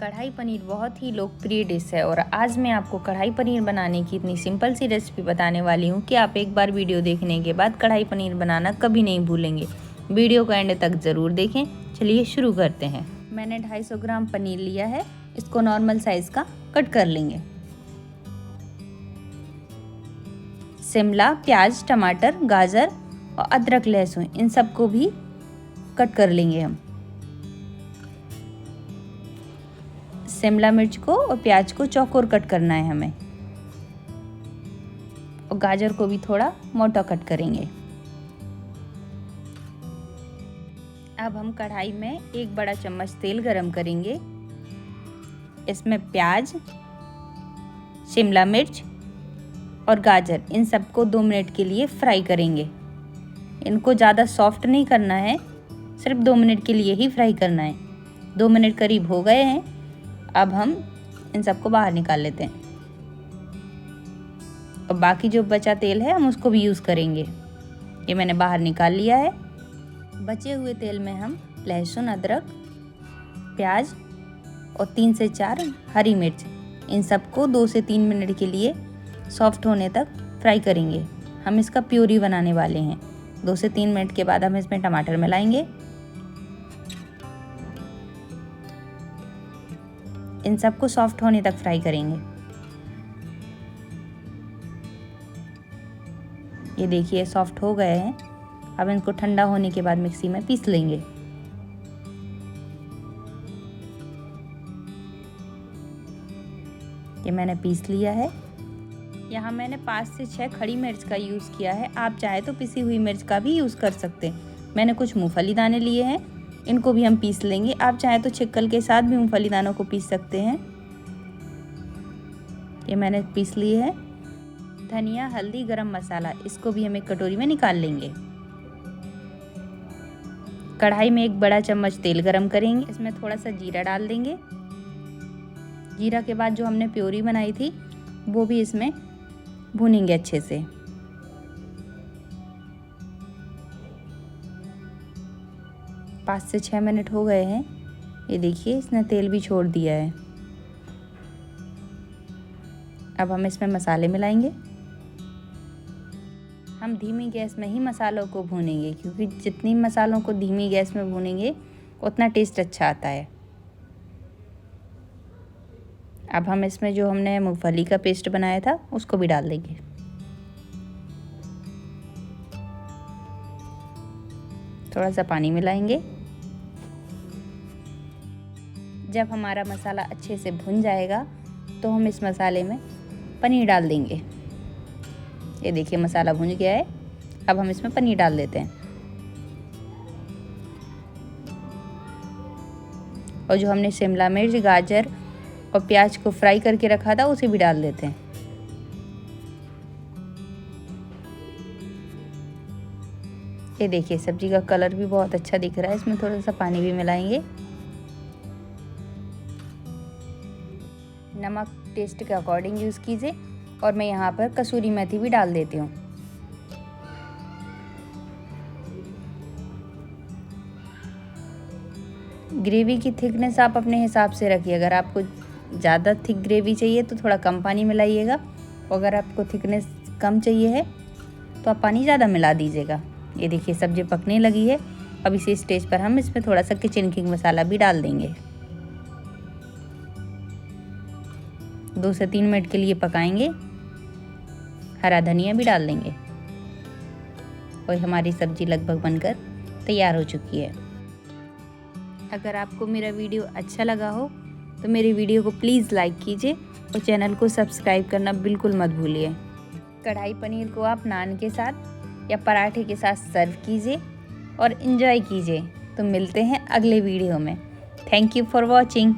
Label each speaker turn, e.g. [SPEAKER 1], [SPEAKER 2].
[SPEAKER 1] कढ़ाई पनीर बहुत ही लोकप्रिय डिश है और आज मैं आपको कढ़ाई पनीर बनाने की इतनी सिंपल सी रेसिपी बताने वाली हूँ कि आप एक बार वीडियो देखने के बाद कढ़ाई पनीर बनाना कभी नहीं भूलेंगे। वीडियो को एंड तक ज़रूर देखें। चलिए शुरू करते हैं। मैंने 250 ग्राम पनीर लिया है, इसको नॉर्मल साइज़ का कट कर लेंगे। शिमला, प्याज, टमाटर, गाजर और अदरक, लहसुन इन सबको भी कट कर लेंगे हम। शिमला मिर्च को और प्याज को चौकोर कट करना है हमें और गाजर को भी थोड़ा मोटा कट करेंगे। अब हम कढ़ाई में 1 बड़ा चम्मच तेल गरम करेंगे। इसमें प्याज, शिमला मिर्च और गाजर इन सबको 2 मिनट के लिए फ्राई करेंगे। इनको ज़्यादा सॉफ्ट नहीं करना है, सिर्फ 2 मिनट के लिए ही फ्राई करना है। 2 मिनट करीब हो गए हैं। अब हम इन सबको बाहर निकाल लेते हैं और बाकी जो बचा तेल है हम उसको भी यूज़ करेंगे। ये मैंने बाहर निकाल लिया है। बचे हुए तेल में हम लहसुन, अदरक, प्याज और 3 से 4 हरी मिर्च इन सबको 2 से 3 मिनट के लिए सॉफ्ट होने तक फ्राई करेंगे। हम इसका प्यूरी बनाने वाले हैं। 2 से 3 मिनट के बाद हम इसमें टमाटर मिलाएंगे। इन सबको सॉफ्ट होने तक फ्राई करेंगे। ये देखिए सॉफ्ट हो गए हैं। अब इनको ठंडा होने के बाद मिक्सी में पीस लेंगे। ये मैंने पीस लिया है। यहाँ मैंने 5 से 6 खड़ी मिर्च का यूज़ किया है। आप चाहे तो पिसी हुई मिर्च का भी यूज़ कर सकते हैं। मैंने कुछ मूंगफली दाने लिए हैं, इनको भी हम पीस लेंगे। आप चाहे तो छिक्कल के साथ भी मूंगफली दानों को पीस सकते हैं। ये मैंने पीस लिए है। धनिया, हल्दी, गरम मसाला इसको भी हम एक कटोरी में निकाल लेंगे। कढ़ाई में 1 बड़ा चम्मच तेल गरम करेंगे। इसमें थोड़ा सा जीरा डाल देंगे। जीरा के बाद जो हमने प्योरी बनाई थी वो भी इसमें भूनेंगे अच्छे से। पाँच से 6 मिनट हो गए हैं। ये देखिए इसने तेल भी छोड़ दिया है। अब हम इसमें मसाले मिलाएंगे। हम धीमी गैस में ही मसालों को भूनेंगे क्योंकि जितनी मसालों को धीमी गैस में भूनेंगे उतना टेस्ट अच्छा आता है। अब हम इसमें जो हमने मूंगफली का पेस्ट बनाया था उसको भी डाल देंगे। थोड़ा सा पानी मिलाएंगे। जब हमारा मसाला अच्छे से भुन जाएगा तो हम इस मसाले में पनीर डाल देंगे। ये देखिए मसाला भुन गया है। अब हम इसमें पनीर डाल देते हैं और जो हमने शिमला मिर्च, गाजर और प्याज को फ्राई करके रखा था उसे भी डाल देते हैं। ये देखिए सब्जी का कलर भी बहुत अच्छा दिख रहा है। इसमें थोड़ा सा पानी भी मिलाएंगे। नमक टेस्ट के अकॉर्डिंग यूज़ कीजिए और मैं यहाँ पर कसूरी मेथी भी डाल देती हूँ। ग्रेवी की थिकनेस आप अपने हिसाब से रखिए। अगर आपको ज़्यादा थिक ग्रेवी चाहिए तो थोड़ा कम पानी मिलाइएगा और अगर आपको थिकनेस कम चाहिए है तो आप पानी ज़्यादा मिला दीजिएगा। ये देखिए सब्जी पकने लगी है। अब इसी स्टेज पर हम इसमें थोड़ा सा किचन किंग मसाला भी डाल देंगे। 2 से 3 मिनट के लिए पकाएंगे। हरा धनिया भी डाल देंगे और हमारी सब्जी लगभग बनकर तैयार हो चुकी है। अगर आपको मेरा वीडियो अच्छा लगा हो तो मेरे वीडियो को प्लीज़ लाइक कीजिए और चैनल को सब्सक्राइब करना बिल्कुल मत भूलिए। कढ़ाई पनीर को आप नान के साथ या पराठे के साथ सर्व कीजिए और एंजॉय कीजिए। तो मिलते हैं अगले वीडियो में। Thank you for watching.